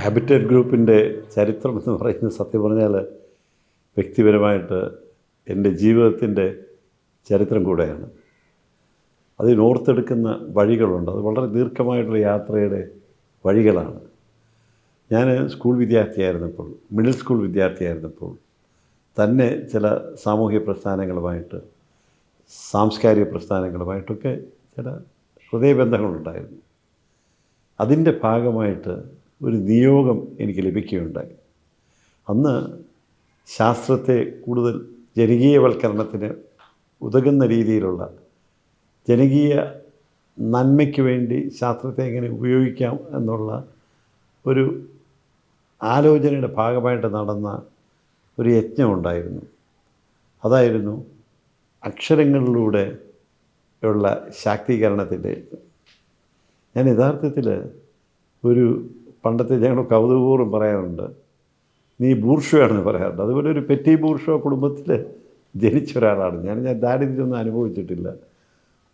Habitat ഗ്രൂപ്പിൻ്റെ ചരിത്രം എന്ന് പറയുന്നത് സത്യം പറഞ്ഞാൽ വ്യക്തിപരമായിട്ട് എൻ്റെ ജീവിതത്തിൻ്റെ ചരിത്രം കൂടെയാണ്. അതിനോർത്തെടുക്കുന്ന വഴികളുണ്ട്. അത് വളരെ ദീർഘമായിട്ടുള്ള യാത്രയുടെ വഴികളാണ്. ഞാൻ സ്കൂൾ വിദ്യാർത്ഥിയായിരുന്നപ്പോൾ, മിഡിൽ സ്കൂൾ വിദ്യാർത്ഥിയായിരുന്നപ്പോൾ തന്നെ ചില സാമൂഹ്യ പ്രസ്ഥാനങ്ങളുമായിട്ട്, സാംസ്കാരിക പ്രസ്ഥാനങ്ങളുമായിട്ടൊക്കെ ചില ഹൃദയബന്ധങ്ങളുണ്ടായിരുന്നു. അതിൻ്റെ ഭാഗമായിട്ട് ഒരു നിയോഗം എനിക്ക് ലഭിക്കുകയുണ്ടായി. അന്ന് ശാസ്ത്രത്തെ കൂടുതൽ ജനകീയവൽക്കരണത്തിന് ഉതകുന്ന രീതിയിലുള്ള ജനകീയ നന്മയ്ക്ക് വേണ്ടി ശാസ്ത്രത്തെ എങ്ങനെ ഉപയോഗിക്കാം എന്നുള്ള ഒരു ആലോചനയുടെ ഭാഗമായിട്ട് നടന്ന ഒരു യജ്ഞമുണ്ടായിരുന്നു. അതായിരുന്നു അക്ഷരങ്ങളിലൂടെ ഉള്ള ശാക്തീകരണത്തിൻ്റെ. ഞാൻ യഥാർത്ഥത്തിൽ ഒരു പണ്ടത്തെ ഞങ്ങൾ കൗതുകപൂർവ്വം പറയാറുണ്ട്, നീ ബൂർഷ്വയാണെന്ന് പറയാറുണ്ട്. അതുപോലെ ഒരു പെറ്റി ബൂർഷ്വ കുടുംബത്തിൽ ജനിച്ച ഒരാളാണ് ഞാൻ. ദാരിദ്ര്യമൊന്നും അനുഭവിച്ചിട്ടില്ല.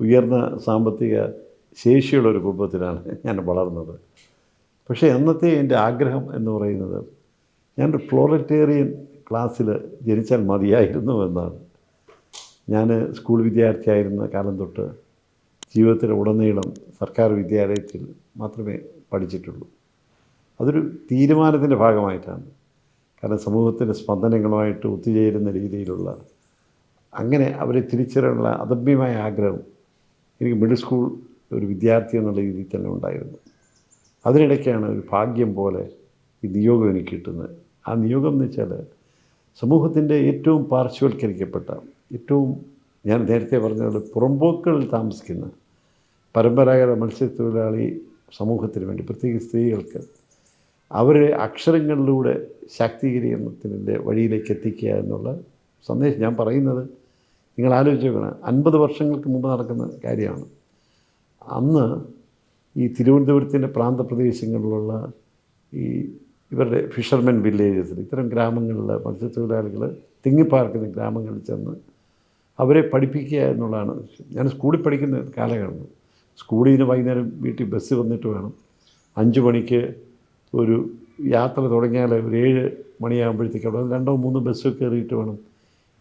ഉയർന്ന സാമ്പത്തിക ശേഷിയുള്ളൊരു കുടുംബത്തിലാണ് ഞാൻ വളർന്നത്. പക്ഷേ അന്നത്തെ എൻ്റെ ആഗ്രഹം എന്ന് പറയുന്നത് ഞാനൊരു പ്രോലറ്റേറിയൻ ക്ലാസ്സിൽ ജനിച്ചാൽ മതിയായിരുന്നു എന്നാണ്. ഞാൻ സ്കൂൾ വിദ്യാർത്ഥിയായിരുന്ന കാലം തൊട്ട് ജീവിതത്തിലുടനീളം സർക്കാർ വിദ്യാലയത്തിൽ മാത്രമേ പഠിച്ചിട്ടുള്ളൂ. അതൊരു തീരുമാനത്തിൻ്റെ ഭാഗമായിട്ടാണ്. കാരണം സമൂഹത്തിൻ്റെ സ്പന്ദനങ്ങളുമായിട്ട് ഒത്തുചേരുന്ന രീതിയിലുള്ള, അങ്ങനെ അവരെ തിരിച്ചറിയാനുള്ള അദമ്യമായ ആഗ്രഹം എനിക്ക് മിഡിൽ സ്കൂൾ ഒരു വിദ്യാർത്ഥി എന്നുള്ള രീതിയിൽ തന്നെ ഉണ്ടായിരുന്നു. അതിനിടയ്ക്കാണ് ഒരു ഭാഗ്യം പോലെ ഈ നിയോഗം എനിക്ക് കിട്ടുന്നത്. ആ നിയോഗം എന്ന് വെച്ചാൽ സമൂഹത്തിൻ്റെ ഏറ്റവും പാർശ്വവൽക്കരിക്കപ്പെട്ട, ഏറ്റവും ഞാൻ നേരത്തെ പറഞ്ഞ പുറമ്പോക്കുകളിൽ താമസിക്കുന്ന പരമ്പരാഗത മത്സ്യത്തൊഴിലാളി സമൂഹത്തിന് വേണ്ടി, പ്രത്യേകിച്ച് സ്ത്രീകൾക്ക്, അവരെ അക്ഷരങ്ങളിലൂടെ ശാക്തീകരണത്തിൻ്റെ വഴിയിലേക്ക് എത്തിക്കുക എന്നുള്ള സന്ദേശം. ഞാൻ പറയുന്നത് നിങ്ങൾ ആലോചിച്ച് നോക്കണം, 50 വർഷങ്ങൾക്ക് മുമ്പ് നടക്കുന്ന കാര്യമാണ്. അന്ന് ഈ തിരുവനന്തപുരത്തിൻ്റെ പ്രാന്തപ്രദേശങ്ങളിലുള്ള ഈ ഇവരുടെ ഫിഷർമെൻ വില്ലേജസിൽ, ഇത്തരം ഗ്രാമങ്ങളിൽ മത്സ്യത്തൊഴിലാളികൾ തിങ്ങിപ്പാർക്കുന്ന ഗ്രാമങ്ങളിൽ ചെന്ന് അവരെ പഠിപ്പിക്കുക എന്നുള്ളതാണ്. ഞാൻ സ്കൂളിൽ പഠിക്കുന്ന കാലഘട്ടം. സ്കൂളിൽ നിന്ന് വൈകുന്നേരം വീട്ടിൽ ബസ് വന്നിട്ട് വേണം, 5 മണിക്ക് ഒരു യാത്ര തുടങ്ങിയാൽ ഒരു 7 മണിയാകുമ്പോഴത്തേക്ക് അവിടെ 2-3 ബസ് കയറിയിട്ട് വേണം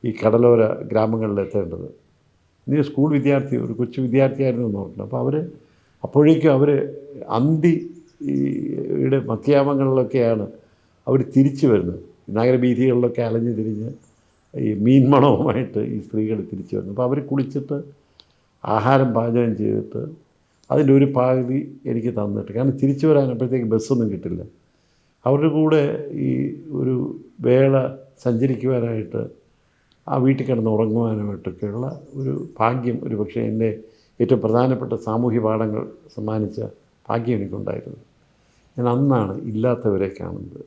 ഈ കടലോര ഗ്രാമങ്ങളിൽ എത്തേണ്ടത്. ഇനി സ്കൂൾ വിദ്യാർത്ഥി, ഒരു കൊച്ചു വിദ്യാർത്ഥിയായിരുന്നു എന്ന് ഓർക്കണം. അപ്പോൾ അപ്പോഴേക്കും അവർ യുടെ മധ്യാമങ്ങളിലൊക്കെയാണ് അവർ തിരിച്ചു വരുന്നത്. നഗരവീഥികളിലൊക്കെ അലഞ്ഞു തിരിഞ്ഞ് ഈ മീൻമണവുമായിട്ട് ഈ സ്ത്രീകൾ തിരിച്ചു വരുന്നു. അപ്പോൾ അവർ കുളിച്ചിട്ട് ആഹാരം പാചകം ചെയ്തിട്ട് അതിൻ്റെ ഒരു പകുതി എനിക്ക് തന്നിട്ട്, കാരണം തിരിച്ചു വരാനപ്പോഴത്തേക്ക് ബസ്സൊന്നും കിട്ടില്ല, അവരുടെ കൂടെ ഈ ഒരു വേള സഞ്ചരിക്കുവാനായിട്ട് ആ വീട്ടിൽ കിടന്ന് ഉറങ്ങുവാനായിട്ടൊക്കെയുള്ള ഒരു ഭാഗ്യം ഒരു പക്ഷേ എൻ്റെ ഏറ്റവും പ്രധാനപ്പെട്ട സാമൂഹ്യ പാഠങ്ങൾ സമ്മാനിച്ച ഭാഗ്യം എനിക്കുണ്ടായിരുന്നു. ഞാൻ അന്നാണ് ഇല്ലാത്തവരെ കാണുന്നത്,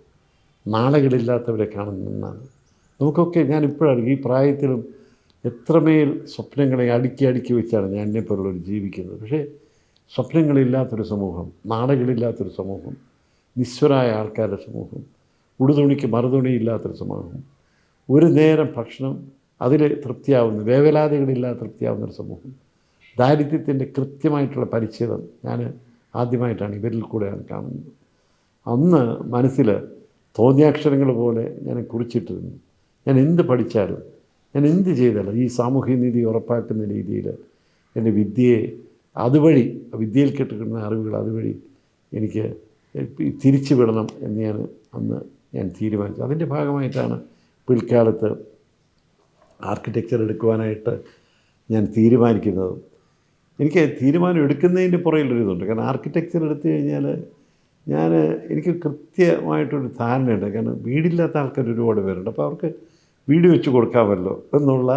നാളുകളില്ലാത്തവരെ കാണുന്നതെന്നാണ്. നമുക്കൊക്കെ ഞാനിപ്പോഴാണ് ഈ പ്രായത്തിലും എത്രമേൽ സ്വപ്നങ്ങളെ അടുക്കി വെച്ചാണ് ഞാൻ എന്നെപ്പോലുള്ളവർ ജീവിക്കുന്നത്. പക്ഷേ സ്വപ്നങ്ങളില്ലാത്തൊരു സമൂഹം, നാളുകളില്ലാത്തൊരു സമൂഹം, നിസ്വരായ ആൾക്കാരുടെ സമൂഹം, ഉടുതുണിക്ക് മറുതുണിയില്ലാത്തൊരു സമൂഹം, ഒരു നേരം ഭക്ഷണം അതിൽ തൃപ്തിയാവുന്ന, വേവലാതികളില്ലാതെ തൃപ്തിയാവുന്നൊരു സമൂഹം, ദാരിദ്ര്യത്തിൻ്റെ കൃത്യമായിട്ടുള്ള പരിച്ഛേദം ഞാൻ ആദ്യമായിട്ടാണ് ഇവരിൽ കൂടെയാണ് കാണുന്നത്. അന്ന് മനസ്സിൽ തോന്നിയാക്ഷരങ്ങൾ പോലെ ഞാൻ കുറിച്ചിട്ടിരുന്നു. ഞാൻ എന്ത് പഠിച്ചാലും, ഞാൻ എന്ത് ചെയ്താലും ഈ സാമൂഹ്യനീതി ഉറപ്പാക്കുന്ന രീതിയിൽ എൻ്റെ വിദ്യയെ അതുവഴി, വിദ്യയിൽ കിട്ടുന്ന അറിവുകൾ അതുവഴി എനിക്ക് തിരിച്ചു വിടണം എന്ന് അന്ന് ഞാൻ തീരുമാനിച്ചു. അതിൻ്റെ ഭാഗമായിട്ടാണ് പിൽക്കാലത്ത് ആർക്കിടെക്ചർ എടുക്കുവാനായിട്ട് ഞാൻ തീരുമാനിക്കുന്നത്. എനിക്ക് തീരുമാനം എടുക്കുന്നതിൻ്റെ പുറകിലൊരിതുണ്ട്. കാരണം ആർക്കിടെക്ചർ എടുത്തു കഴിഞ്ഞാൽ എനിക്ക് കൃത്യമായിട്ടൊരു ധാരണയുണ്ട്. കാരണം വീടില്ലാത്ത ആൾക്കാർ ഒരുപാട് പേരുണ്ട്. അപ്പോൾ അവർക്ക് വീട് വെച്ച് കൊടുക്കാമല്ലോ എന്നുള്ള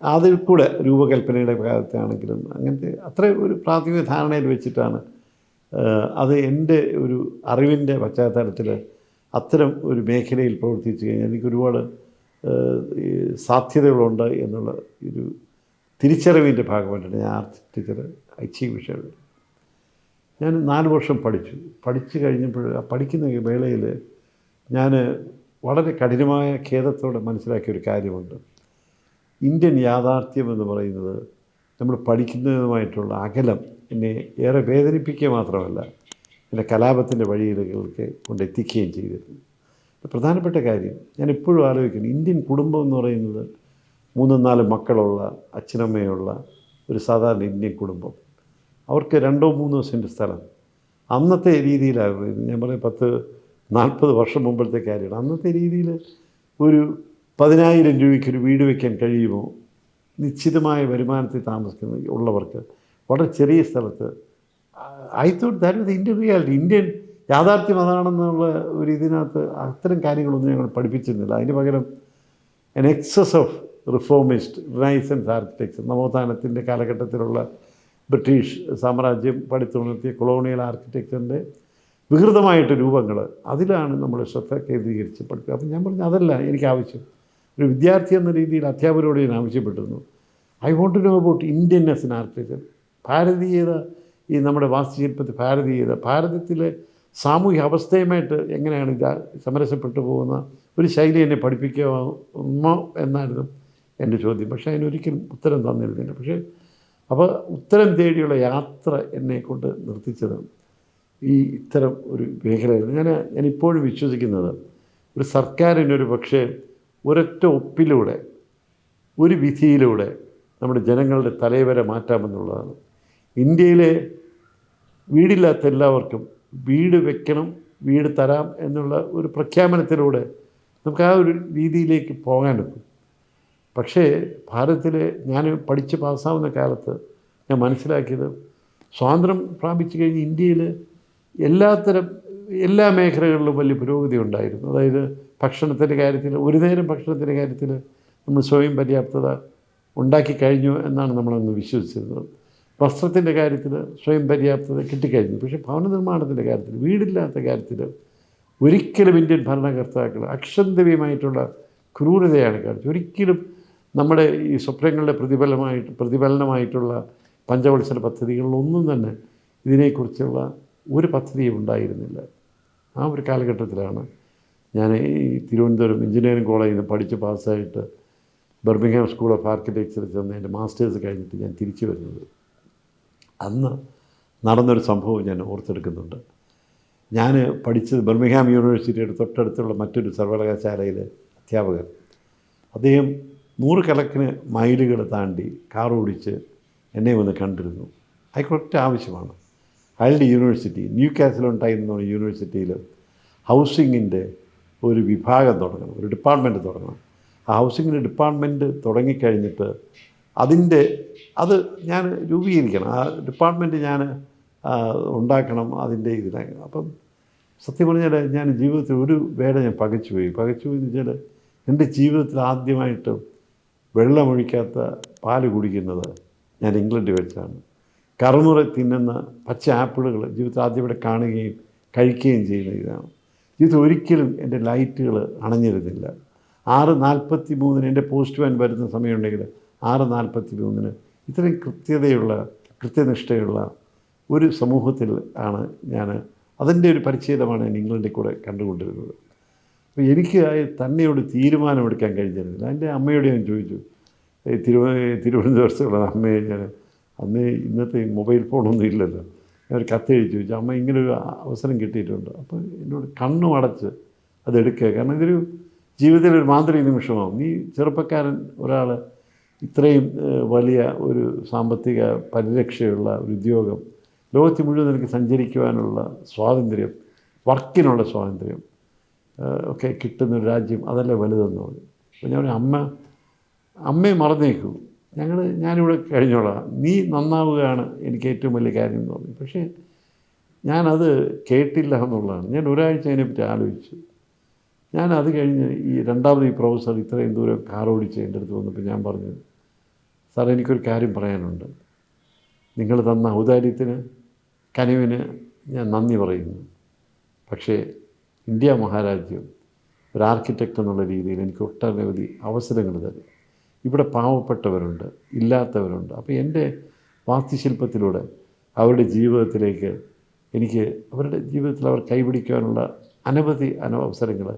അതിൽ കൂടെ രൂപകൽപ്പനയുടെ ഭാഗത്താണെങ്കിലും അങ്ങനത്തെ അത്ര ഒരു പ്രാഥമിക ധാരണയിൽ വെച്ചിട്ടാണ് അത് എൻ്റെ ഒരു അറിവിൻ്റെ പശ്ചാത്തലത്തിൽ അത്തരം ഒരു മേഖലയിൽ പ്രവർത്തിച്ചു കഴിഞ്ഞാൽ എനിക്കൊരുപാട് സാധ്യതകളുണ്ട് എന്നുള്ള ഒരു തിരിച്ചറിവിൻ്റെ ഭാഗമായിട്ടാണ് ഞാൻ ആർക്കിടെക്ചർ അച്ചീവ് വിഷയം. ഞാൻ 4 വർഷം പഠിച്ചു കഴിഞ്ഞപ്പോൾ ആ പഠിക്കുന്ന വേളയിൽ ഞാൻ വളരെ കഠിനമായ ഖേദത്തോടെ മനസ്സിലാക്കിയൊരു കാര്യമുണ്ട്. ഇന്ത്യൻ യാഥാർത്ഥ്യം എന്ന് പറയുന്നത് നമ്മൾ പഠിക്കുന്നതുമായിട്ടുള്ള അകലം എന്നെ ഏറെ വേദനിപ്പിക്കുക മാത്രമല്ല, പിന്നെ കലാപത്തിൻ്റെ വഴിയിലേക്ക് കൊണ്ടെത്തിക്കുകയും ചെയ്തിരുന്നു. പ്രധാനപ്പെട്ട കാര്യം ഞാൻ എപ്പോഴും ആലോചിക്കുന്നു, ഇന്ത്യൻ കുടുംബം എന്ന് പറയുന്നത് 3-4 മക്കളുള്ള അച്ഛനമ്മയുള്ള ഒരു സാധാരണ ഇന്ത്യൻ കുടുംബം. അവർക്ക് 2-3 സെൻറ്റ് സ്ഥലം. അന്നത്തെ രീതിയിലായിരുന്നു, ഞാൻ പറയും 10-40 വർഷം മുമ്പത്തെ കാര്യമാണ്. അന്നത്തെ രീതിയിൽ ഒരു 10,000 രൂപയ്ക്ക് ഒരു വീട് വയ്ക്കാൻ കഴിയുമോ? നിശ്ചിതമായ വരുമാനത്തിൽ ഉള്ളവർക്ക് വളരെ ചെറിയ സ്ഥലത്ത്. I thought that was Indian reality. Indian യാഥാർത്ഥ്യം അതാണെന്നുള്ള ഒരു ഇതിനകത്ത് അത്തരം കാര്യങ്ങളൊന്നും ഞങ്ങൾ പഠിപ്പിച്ചിരുന്നില്ല. അതിന് പകരം an excess of reformist renaissance architecture, നവോത്ഥാനത്തിൻ്റെ കാലഘട്ടത്തിലുള്ള ബ്രിട്ടീഷ് സാമ്രാജ്യം പടുത്തുയർത്തിയ കൊളോണിയൽ ആർക്കിടെക്ചറിൻ്റെ വികൃതമായിട്ട് രൂപങ്ങൾ, അതിലാണ് നമ്മൾ ശ്രദ്ധ കേന്ദ്രീകരിച്ച് പഠിക്കുക. അപ്പം ഞാൻ പറഞ്ഞു അതല്ല എനിക്ക് ആവശ്യം. ഒരു വിദ്യാർത്ഥി എന്ന രീതിയിൽ അധ്യാപകരോട് ഞാൻ ആവശ്യപ്പെട്ടിരുന്നു, I want to know about Indianness in architecture. ഭാരതീയത, ഈ നമ്മുടെ വാസ്തുശില്പത്തിൽ ഭാരതീയത, ഭാരതത്തിലെ സാമൂഹ്യ അവസ്ഥയുമായിട്ട് എങ്ങനെയാണ് സമരസപ്പെട്ടു പോകുന്ന ഒരു ശൈലി എന്നെ പഠിപ്പിക്കാമോ എന്നായിരുന്നു എൻ്റെ ചോദ്യം. പക്ഷേ അതിനൊരിക്കലും ഉത്തരം തന്നിരുന്നില്ല. പക്ഷേ അപ്പോൾ ഉത്തരം തേടിയുള്ള യാത്ര എന്നെക്കൊണ്ട് നിർത്തിച്ചത് ഈ ഇത്തരം ഒരു മേഖലയിൽ. ഞാനിപ്പോഴും വിശ്വസിക്കുന്നത് ഒരു സർക്കാരിനൊരു പക്ഷേ ഒരൊറ്റ ഒപ്പിലൂടെ, ഒരു വിധിയിലൂടെ നമ്മുടെ ജനങ്ങളുടെ തലവരെ മാറ്റാമെന്നുള്ളതാണ്. ഇന്ത്യയിലെ വീടില്ലാത്ത എല്ലാവർക്കും വീട് വെക്കണം, വീട് തരാം എന്നുള്ള ഒരു പ്രഖ്യാപനത്തിലൂടെ നമുക്ക് ആ ഒരു രീതിയിലേക്ക് പോകാനൊക്കും. പക്ഷേ ഭാരതത്തിലെ ഞാൻ പഠിച്ച് പാസ്സാവുന്ന കാലത്ത് ഞാൻ മനസ്സിലാക്കിയത്, സ്വാതന്ത്ര്യം പ്രാപിച്ചു കഴിഞ്ഞ് ഇന്ത്യയിൽ എല്ലാ മേഖലകളിലും വലിയ പുരോഗതി ഉണ്ടായിരുന്നു. അതായത് ഭക്ഷണത്തിൻ്റെ കാര്യത്തിൽ, ഒരു നേരം ഭക്ഷണത്തിൻ്റെ കാര്യത്തിൽ നമ്മൾ സ്വയം പര്യാപ്തത ഉണ്ടാക്കി കഴിഞ്ഞു എന്നാണ് നമ്മളന്ന് വിശ്വസിച്ചിരുന്നത്. വസ്ത്രത്തിൻ്റെ കാര്യത്തിൽ സ്വയം പര്യാപ്തത കിട്ടിക്കഴിഞ്ഞു. പക്ഷേ ഭവന നിർമ്മാണത്തിൻ്റെ കാര്യത്തിൽ, വീടില്ലാത്ത കാര്യത്തിൽ ഒരിക്കലും ഇന്ത്യൻ ഭരണകർത്താക്കൾ അക്ഷന്തവ്യമായിട്ടുള്ള ക്രൂരതയാണ് കാണിച്ചത്. ഒരിക്കലും നമ്മുടെ ഈ സ്വപ്നങ്ങളുടെ പ്രതിഫലനമായിട്ടുള്ള പഞ്ചവത്സര പദ്ധതികളിലൊന്നും തന്നെ ഇതിനെക്കുറിച്ചുള്ള ഒരു പദ്ധതിയും ഉണ്ടായിരുന്നില്ല. ആ ഒരു കാലഘട്ടത്തിലാണ് ഞാൻ ഈ തിരുവനന്തപുരം എഞ്ചിനീയറിംഗ് കോളേജിൽ നിന്ന് പഠിച്ച് പാസ്സായിട്ട് ബർമിംഗ്ഹാം സ്കൂൾ ഓഫ് ആർക്കിടെക്ചർ ചെന്ന് എൻ്റെ മാസ്റ്റേഴ്സ് കഴിഞ്ഞിട്ട് ഞാൻ തിരിച്ചു വരുന്നത്. അന്ന് നടന്നൊരു സംഭവം ഞാൻ ഓർത്തെടുക്കുന്നുണ്ട്. ഞാൻ പഠിച്ചത് ബർമിംഗ്ഹാം യൂണിവേഴ്സിറ്റിയുടെ തൊട്ടടുത്തുള്ള മറ്റൊരു സർവകലാശാലയിലെ അധ്യാപകൻ. അദ്ദേഹം 100 കണക്കിന് മൈലുകൾ താണ്ടി കാർ ഓടിച്ച് എന്നെ വന്ന് കണ്ടിരുന്നു. അയാൾക്കൊറ്റ ആവശ്യമാണ്, അയാളുടെ യൂണിവേഴ്സിറ്റി ന്യൂ കാസിൽ ഉണ്ടായിരുന്ന യൂണിവേഴ്സിറ്റിയിൽ ഹൗസിങ്ങിൻ്റെ ഒരു വിഭാഗം തുടങ്ങണം, ഒരു ഡിപ്പാർട്ട്മെൻറ്റ് തുടങ്ങണം. ആ ഹൗസിങ്ങിൻ്റെ ഡിപ്പാർട്ട്മെൻറ്റ് തുടങ്ങിക്കഴിഞ്ഞിട്ട് അത് ഞാൻ രൂപീകരിക്കണം, ആ ഡിപ്പാർട്ട്മെൻറ്റ് ഞാൻ ഉണ്ടാക്കണം അതിൻ്റെ ഇതിനായി. അപ്പം സത്യം പറഞ്ഞാൽ ഞാൻ ജീവിതത്തിൽ ഒരു വേള ഞാൻ പകച്ചുപോയി എന്ന് വെച്ചാൽ, എൻ്റെ ജീവിതത്തിൽ ആദ്യമായിട്ട് വെള്ളമൊഴിക്കാത്ത പാല് കുടിക്കുന്നത് ഞാൻ ഇംഗ്ലണ്ടിൽ വെച്ചാണ്. കറുമുറ തിന്നുന്ന പച്ച ആപ്പിളുകൾ ജീവിതത്തിൽ ആദ്യമായിട്ട് കാണുകയും കഴിക്കുകയും ചെയ്യുന്ന ഇതാണ്. ജീവിതത്തിൽ ഒരിക്കലും എൻ്റെ ലൈറ്റുകൾ അണഞ്ഞിരുന്നില്ല. 6:43 എൻ്റെ പോസ്റ്റ് വാൻ വരുന്ന സമയമുണ്ടെങ്കിൽ 6:43 ഇത്രയും കൃത്യനിഷ്ഠയുള്ള ഒരു സമൂഹത്തിൽ ആണ് ഞാൻ. അതിൻ്റെ ഒരു പരിച്ഛേദമാണ് ഞാൻ ഇംഗ്ലണ്ടിൽ കൂടെ കണ്ടുകൊണ്ടിരുന്നത്. അപ്പോൾ എനിക്ക് തന്നെയോട് തീരുമാനമെടുക്കാൻ കഴിഞ്ഞിരുന്നില്ല. എൻ്റെ അമ്മയോട് ഞാൻ ചോദിച്ചു, തിരുവനന്തപുരത്തുള്ള അമ്മയെ ഞാൻ, അന്ന് ഇന്നത്തെ മൊബൈൽ ഫോണൊന്നും ഇല്ലല്ലോ, ഞാൻ ഒരു കത്തെഴുതി ചോദിച്ചു, അമ്മ ഇങ്ങനൊരു അവസരം കിട്ടിയിട്ടുണ്ട്, അപ്പോൾ എന്നോട് കണ്ണും അടച്ച് അതെടുക്കുക. കാരണം ഇതൊരു ജീവിതത്തിലൊരു മാന്ത്രിക നിമിഷമാവും. നീ ചെറുപ്പക്കാരൻ ഒരാൾ ഇത്രയും വലിയ ഒരു സാമ്പത്തിക പരിരക്ഷയുള്ള ഒരു ഉദ്യോഗം, ലോകത്തിൽ മുഴുവൻ എനിക്ക് സഞ്ചരിക്കുവാനുള്ള സ്വാതന്ത്ര്യം, വർക്കിനുള്ള സ്വാതന്ത്ര്യം ഒക്കെ കിട്ടുന്നൊരു രാജ്യം, അതല്ലേ വലുതെന്ന് പറഞ്ഞു. അപ്പോൾ ഞാൻ അമ്മയെ മറന്നേക്കൂ, ഞാനിവിടെ കഴിഞ്ഞോളാം, നീ നന്നാവുകയാണ് എനിക്ക് ഏറ്റവും വലിയ കാര്യം എന്ന് പറഞ്ഞു. പക്ഷേ ഞാനത് കേട്ടില്ല എന്നുള്ളതാണ്. ഞാൻ ഒരാഴ്ച അതിനെപ്പറ്റി ആലോചിച്ചു. അത് കഴിഞ്ഞ് ഈ രണ്ടാമത് ഈ പ്രൊഫസർ ഇത്രയും ദൂരം കാർ ഓടിച്ച് എൻ്റെ അടുത്ത് വന്നപ്പോൾ ഞാൻ പറഞ്ഞു, സാർ എനിക്കൊരു കാര്യം പറയാനുണ്ട്. നിങ്ങൾ തന്ന ഔദാര്യത്തിന്, കനിവിന് ഞാൻ നന്ദി പറയുന്നു. പക്ഷേ ഇന്ത്യ മഹാരാജ്യം ഒരു ആർക്കിടെക്റ്റ് എന്നുള്ള രീതിയിൽ എനിക്ക് ഒട്ടനവധി അവസരങ്ങൾ തരും. ഇവിടെ പാവപ്പെട്ടവരുണ്ട്, ഇല്ലാത്തവരുണ്ട്. അപ്പോൾ എൻ്റെ വാസ്തുശില്പത്തിലൂടെ അവരുടെ ജീവിതത്തിലേക്ക് അവരുടെ ജീവിതത്തിൽ അവർ കൈപിടിക്കാനുള്ള അനവധി അവസരങ്ങൾ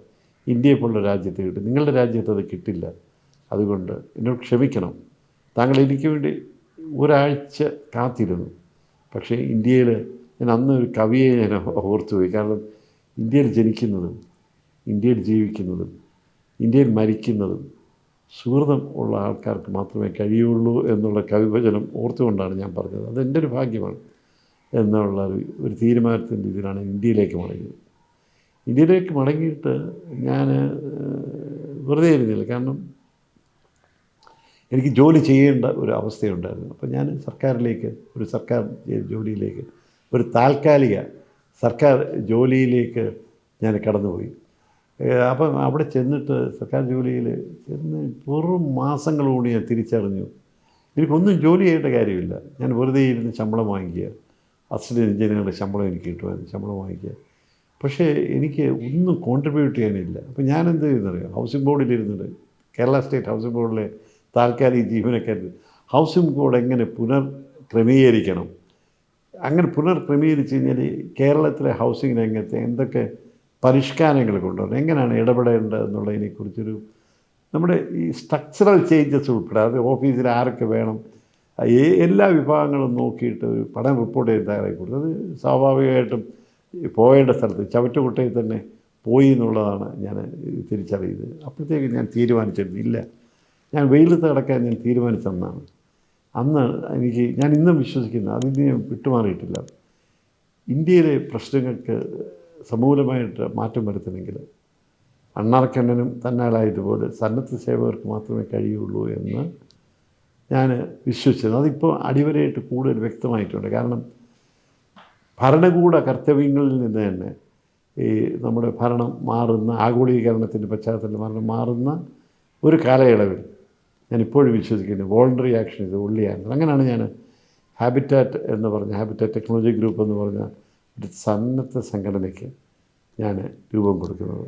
ഇന്ത്യയെപ്പോലുള്ള രാജ്യത്ത് കിട്ടും. നിങ്ങളുടെ രാജ്യത്ത് അത് കിട്ടില്ല. അതുകൊണ്ട് എന്നോട് ക്ഷമിക്കണം. താങ്കൾ എനിക്ക് വേണ്ടി ഒരാഴ്ച കാത്തിരുന്നു. പക്ഷേ ഇന്ത്യയിൽ ഞാൻ അന്ന് ഒരു കവിയെ ഞാൻ ഓർത്തുപോയി. കാരണം ഇന്ത്യയിൽ ജനിക്കുന്നതും ഇന്ത്യയിൽ ജീവിക്കുന്നതും ഇന്ത്യയിൽ മരിക്കുന്നതും സുഹൃതം ഉള്ള ആൾക്കാർക്ക് മാത്രമേ കഴിയുള്ളൂ എന്നുള്ള കവിവചനം ഓർത്തുകൊണ്ടാണ് ഞാൻ പറഞ്ഞത്. അതെൻ്റെ ഒരു ഭാഗ്യമാണ് എന്നുള്ള ഒരു തീരുമാനത്തിൻ്റെ ഇതിലാണ് ഇന്ത്യയിലേക്ക് മടങ്ങിയത്. ഇന്ത്യയിലേക്ക് മടങ്ങിയിട്ട് ഞാൻ വെറുതെ ഇരുന്നില്ല. കാരണം എനിക്ക് ജോലി ചെയ്യേണ്ട ഒരു അവസ്ഥയുണ്ടായിരുന്നു. അപ്പോൾ ഞാൻ സർക്കാർ ജോലിയിലേക്ക്, ഒരു താൽക്കാലിക സർക്കാർ ജോലിയിലേക്ക് ഞാൻ കടന്നുപോയി. അപ്പം അവിടെ ചെന്നിട്ട് സർക്കാർ ജോലിയിൽ ചെന്ന് വെറും മാസങ്ങൾ കൊണ്ട് ഞാൻ തിരിച്ചറിഞ്ഞു എനിക്കൊന്നും ജോലി ചെയ്യേണ്ട കാര്യമില്ല. ഞാൻ വെറുതെ ഇരുന്ന് ശമ്പളം വാങ്ങിക്കുക, അസിസ്റ്റൻറ്റ് എഞ്ചിനീയറുടെ ശമ്പളം എനിക്ക് കിട്ടുമായിരുന്നു, ശമ്പളം വാങ്ങിക്കുക. പക്ഷേ എനിക്ക് ഒന്നും കോൺട്രിബ്യൂട്ട് ചെയ്യാനില്ല. അപ്പോൾ ഞാൻ എന്ത് ചെയ്യുന്നറിയാം, ഹൗസിംഗ് ബോർഡിലിരുന്നിട്ട്, കേരള സ്റ്റേറ്റ് ഹൗസിംഗ് ബോർഡിലെ താൽക്കാലിക ജീവനക്കാർ ഹൗസിംഗ് ബോർഡ് എങ്ങനെ പുനർക്രമീകരിക്കണം, അങ്ങനെ പുനർക്രമീകരിച്ച് കഴിഞ്ഞാൽ കേരളത്തിലെ ഹൗസിംഗ് രംഗത്തെ എന്തൊക്കെ പരിഷ്കാരങ്ങൾ കൊണ്ടുവരണം, എങ്ങനെയാണ് ഇടപെടേണ്ടത് എന്നുള്ളതിനെക്കുറിച്ചൊരു നമ്മുടെ ഈ സ്ട്രക്ചറൽ ചേഞ്ചസ് ഉൾപ്പെടെ, അത് ഓഫീസിൽ ആരൊക്കെ വേണം, എല്ലാ വിഭാഗങ്ങളും നോക്കിയിട്ട് ഒരു പഠന റിപ്പോർട്ട് ചെയ്ത് തയ്യാറാക്കി കൊടുത്തത്. സ്വാഭാവികമായിട്ടും പോകേണ്ട സ്ഥലത്ത് ചവറ്റുകുട്ടയിൽ തന്നെ പോയി എന്നുള്ളതാണ് ഞാൻ തിരിച്ചറിയുന്നത്. അപ്പോഴത്തേക്ക് ഞാൻ തീരുമാനിച്ചിരുന്നു, ഇല്ല, ഞാൻ വെയിലത്ത് കിടക്കാൻ ഞാൻ തീരുമാനിച്ചെന്നാണ്. അന്ന് ഞാൻ ഇന്നും വിശ്വസിക്കുന്നു, അതിന് ഞാൻ വിട്ടുമാറിയിട്ടില്ല. ഇന്ത്യയിലെ പ്രശ്നങ്ങൾക്ക് സമൂലമായിട്ട് മാറ്റം വരുത്തണമെങ്കിൽ അണ്ണാർക്കണ്ണനും തന്നാലായതുപോലെ സന്നദ്ധ സേവകർക്ക് മാത്രമേ കഴിയുള്ളൂ എന്ന് ഞാൻ വിശ്വസിച്ചത്. അതിപ്പോൾ അടിവരയിട്ട് കൂടുതൽ വ്യക്തമായിട്ടുണ്ട്. കാരണം ഭരണകൂട കർത്തവ്യങ്ങളിൽ നിന്ന് തന്നെ ഈ നമ്മുടെ ഭരണം മാറുന്ന, ആഗോളീകരണത്തിൻ്റെ പശ്ചാത്തലത്തിൽ ഭരണം മാറുന്ന ഒരു കാലയളവിൽ ഞാനിപ്പോഴും വിശ്വസിക്കുന്നു വോളണ്ടറി ആക്ഷൻ ഇത് ഉള്ളി ആൻസർ. അങ്ങനെയാണ് ഞാൻ ഹാബിറ്റാറ്റ് ടെക്നോളജി ഗ്രൂപ്പ് എന്ന് പറഞ്ഞ ഒരു സന്നദ്ധ സംഘടനയ്ക്ക് ഞാൻ രൂപം കൊടുക്കുന്നത്.